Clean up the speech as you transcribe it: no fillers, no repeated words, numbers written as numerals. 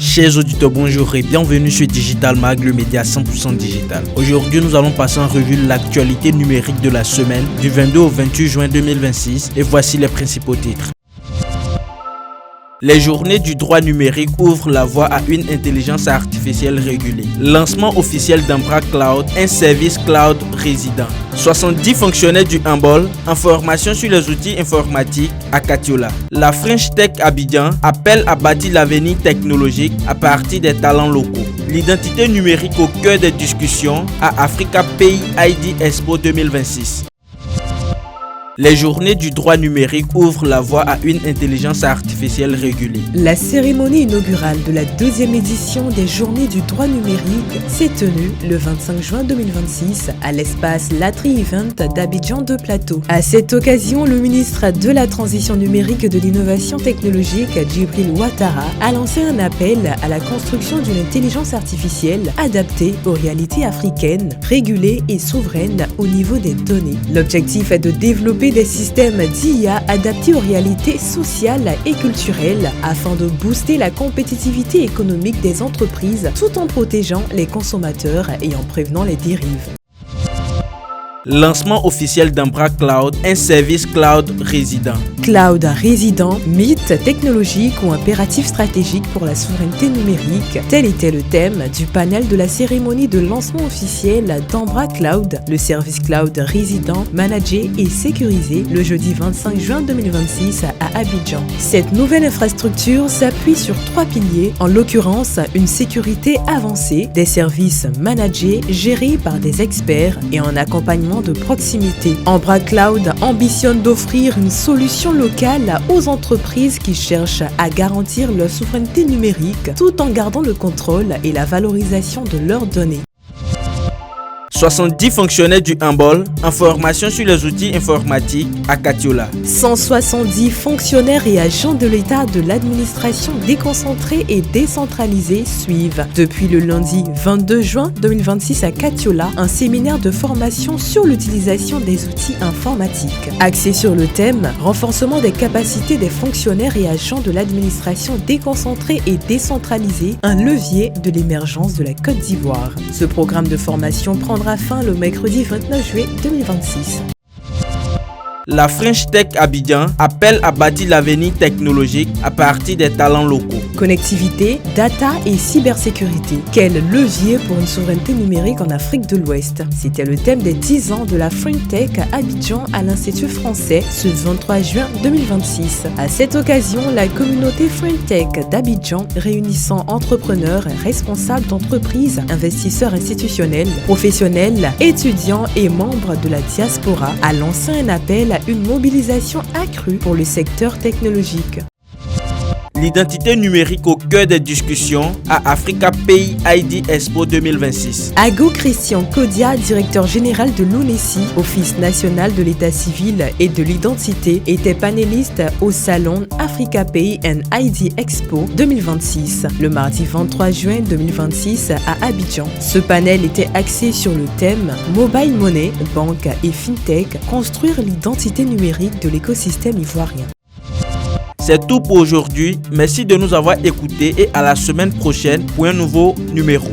Chers auditeurs, bonjour et bienvenue sur Digital Mag, le média 100% digital. Aujourd'hui, nous allons passer en revue l'actualité numérique de la semaine du 22 au 28 juin 2026 et voici les principaux titres. Les journées du droit numérique ouvrent la voie à une intelligence artificielle régulée. Lancement officiel d'Embra Cloud, un service cloud résident. 70 fonctionnaires du Handball, information sur les outils informatiques à Katiola. La French Tech Abidjan appelle à bâtir l'avenir technologique à partir des talents locaux. L'identité numérique au cœur des discussions à Africa Pays ID Expo 2026. Les journées du droit numérique ouvrent la voie à une intelligence artificielle régulée. La cérémonie inaugurale de la deuxième édition des journées du droit numérique s'est tenue le 25 juin 2026 à l'espace Latri Event d'Abidjan de Plateau. À cette occasion, le ministre de la Transition numérique et de l'innovation technologique, Djibril Ouattara, a lancé un appel à la construction d'une intelligence artificielle adaptée aux réalités africaines, régulée et souveraine au niveau des données. L'objectif est de développer des systèmes d'IA adaptés aux réalités sociales et culturelles afin de booster la compétitivité économique des entreprises tout en protégeant les consommateurs et en prévenant les dérives. Lancement officiel d'Embra Cloud, un service cloud résident. Cloud résident, mythe technologique ou impératif stratégique pour la souveraineté numérique, tel était le thème du panel de la cérémonie de lancement officiel d'Embra Cloud, le service cloud résident, managé et sécurisé le jeudi 25 juin 2026 à Abidjan. Cette nouvelle infrastructure s'appuie sur 3 piliers, en l'occurrence une sécurité avancée, des services managés, gérés par des experts et un accompagnement de proximité. Embra Cloud ambitionne d'offrir une solution locale aux entreprises qui cherchent à garantir leur souveraineté numérique tout en gardant le contrôle et la valorisation de leurs données. 70 fonctionnaires du Handball, information sur les outils informatiques à Katiola. 170 fonctionnaires et agents de l'État de l'administration déconcentrée et décentralisée suivent depuis le lundi 22 juin 2026 à Katiola un séminaire de formation sur l'utilisation des outils informatiques. Axé sur le thème « Renforcement des capacités des fonctionnaires et agents de l'administration déconcentrée et décentralisée, un levier de l'émergence de la Côte d'Ivoire ». Ce programme de formation prendra fin le mercredi 29 juillet 2026. La French Tech Abidjan appelle à bâtir l'avenir technologique à partir des talents locaux. Connectivité, data et cybersécurité. Quel levier pour une souveraineté numérique en Afrique de l'Ouest? C'était le thème des 10 ans de la French Tech Abidjan à l'Institut français ce 23 juin 2026. À cette occasion, la communauté French Tech d'Abidjan, réunissant entrepreneurs, responsables d'entreprises, investisseurs institutionnels, professionnels, étudiants et membres de la diaspora, a lancé un appel à une mobilisation accrue pour le secteur technologique. L'identité numérique au cœur des discussions à Africa Pays ID Expo 2026. Ago Christian Kodia, directeur général de l'UNESI, Office national de l'état civil et de l'identité, était panéliste au salon Africa Pays ID Expo 2026, le mardi 23 juin 2026 à Abidjan. Ce panel était axé sur le thème Mobile Money, banque et FinTech, construire l'identité numérique de l'écosystème ivoirien. C'est tout pour aujourd'hui. Merci de nous avoir écoutés et à la semaine prochaine pour un nouveau numéro.